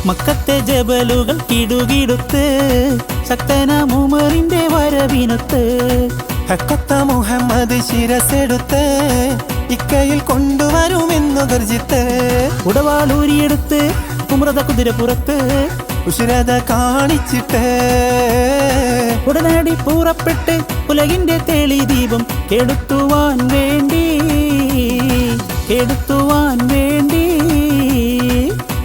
മക്കത്തെ ജബലുകൾ കിടുകിടുത്ത് ശക്തനാം ഉമറിന്റെ വരവിനത്ത് ഹക്കൊത്ത മുഹമ്മദ് ശിരസെടുത്ത് ഇക്കയിൽ കൊണ്ടുവരുമെന്നു ഗർജിത്ത് ഉടവാളൂരിയെടുത്ത് ഉമ്രത കുതിരപ്പുറത്ത് ഉശിരത കാണിച്ചിട്ട് ഉടനടി പുറപ്പെട്ട് ഉലകിന്റെ തെളി ദീപം കെടുത്തുവാൻ വേണ്ടി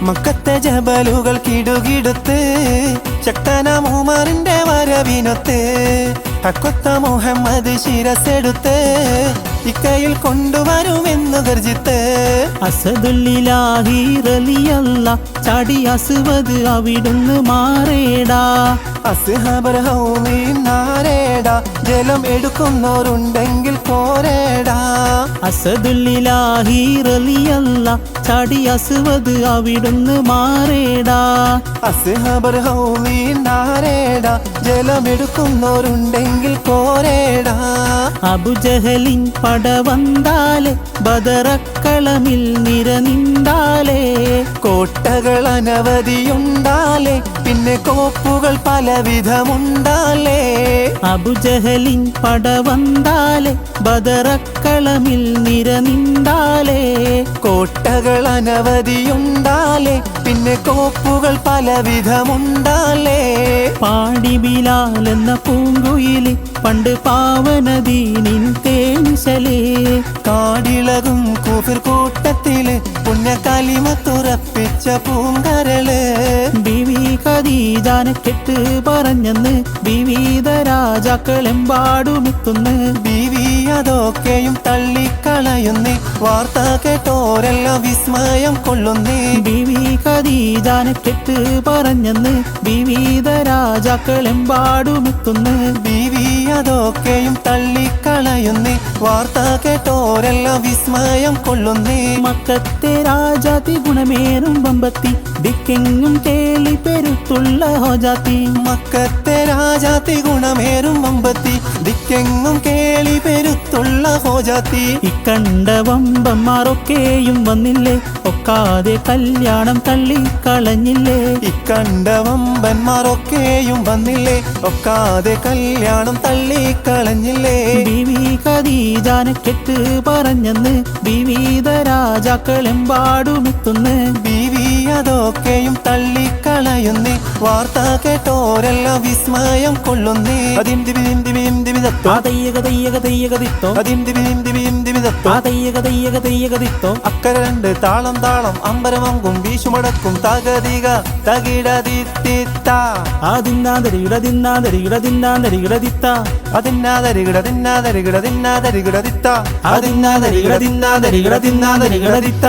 മക്കത്തെ ജബലുകൾ കിടുകിടുത്ത് ശക്തനാം ഉമറിന്റെ വരവിനൊത്ത് ഹക്കൊത്ത മുഹമ്മദ് ശിരസെടുത്ത് ഇക്കയിൽ കൊണ്ടുവരുമെന്നു ഗർജിത്ത് അസദുല്ലിലാഹി റളിയല്ലാഹ് ചാടി അസ്വദ് അവിടുന്ന് മാറേടാ അസ്ഹാബർ ഹൗമീൻ നാരേടാ ജലം എടുക്കുന്നോരുണ്ടെങ്കിൽ പോരേടാ അസദുല്ലിലാഹി റളിയല്ലാഹ് ചാടി അസ്വദ് അവിടുന്ന് മാറേടാ അസ്ഹാബർ ഹൗമീൻ നാരേടാ ജലം എടുക്കുന്നോരുണ്ടെങ്കിൽ പോരേടാ അബുജഹലിൻ പട വന്നാലേ ബദറക്കളമിൽ നിരനിന്താലേ കോട്ടകൾ അനവധിയുണ്ടാലേ പിന്നെ കോപ്പുകൾ പലവിധമുണ്ടാലേ അബുജഹലിൻ പട വന്നാലേ ബദറക്കളമിൽ നിരനിന്താലേ കോട്ടകൾ അനവധിയുണ്ടാലേ പിന്നെ കോപ്പുകൾ പലവിധമുണ്ടാലേ പാടി ബിലാൽ എന്ന പൂങ്കുയില് പണ്ട് പാവനദീനിൻ തേനിശലേ കാടിളകും കൂഫിർ കൂട്ടത്തില് പുണ്യകാലിമത്തുറപ്പിച്ച പൂങ്കരള് ബിവി ഖദീജാനെ കെട്ട് പറഞ്ഞെന്ന് വിവിധ രാജാക്കളെമ്പാടുമെത്തുന്നു ബീവി അതൊക്കെയും തള്ളിക്കളയുന്നേ വാർത്ത കേട്ടോരെല്ലാം വിസ്മയം കൊള്ളുന്നേ ബിവി ഖദീജാനെ കെട്ട് പറഞ്ഞെന്ന് വിവിധ രാജാക്കളെമ്പാടുമെത്തുന്നു ബീവി അതൊക്കെയും തള്ളിക്കളയുന്നേ വാർത്ത കേട്ടോരെല്ലാം വിസ്മയം കൊള്ളുന്നേ മക്കത്തെ രാജാതി ഗുണമേറും ബമ്പത്തി ദിക്കെങ്ങും കേളി പെരുത്തുള്ള ഹോജാത്തി മക്കത്തെ രാജാത്തി ഗുണമേറും വമ്പത്തി ദിക്കെങ്ങും കേളി പെരുത്തുള്ള ഹോജാത്തി ഇക്കണ്ട വമ്പന്മാരൊക്കെയും വന്നില്ലേ ഒക്കാതെ കല്യാണം തള്ളിക്കളഞ്ഞില്ലേ ഇക്കണ്ട വമ്പന്മാരൊക്കെയും വന്നില്ലേ ഒക്കാതെ കല്യാണം തള്ളിക്കളഞ്ഞില്ലേ ബിവി ഖദീജാനെ കെട്ട് പറഞ്ഞെന്ന് വിവിധ രാജാക്കളെമ്പാടുമെത്തുന്നു ബീവി അതൊക്കെയും തള്ളിക്കളയുന്നേ വാർത്ത കേട്ടോരെല്ലാം വിസ്മയം കൊള്ളുന്നേ അതിം ദിബിം ദിബിം ദിബിതത്തോ അതയ്യകതയ്യകതയ്യകതിത്തോ അതിം ദിബിം ദിബിം ദിബിതത്തോ അതയ്യകതയ്യകതയ്യകതിത്തോ അക്കര രണ്ട് താളം താളം അമ്പരമങ്കും വീശുമടക്കും തകതിക തകിടതിത്തിത്ത അതിന്നാതരികിടതിന്നാതരികിടതിന്നാതരികിടതിത്ത അതിന്നാതരികിടതിന്നാതരികിടതിന്നാതരികിടതിത്ത അതിന്നാതരികിടതിന്നാതരികിടതിന്നാതരികിടതിത്ത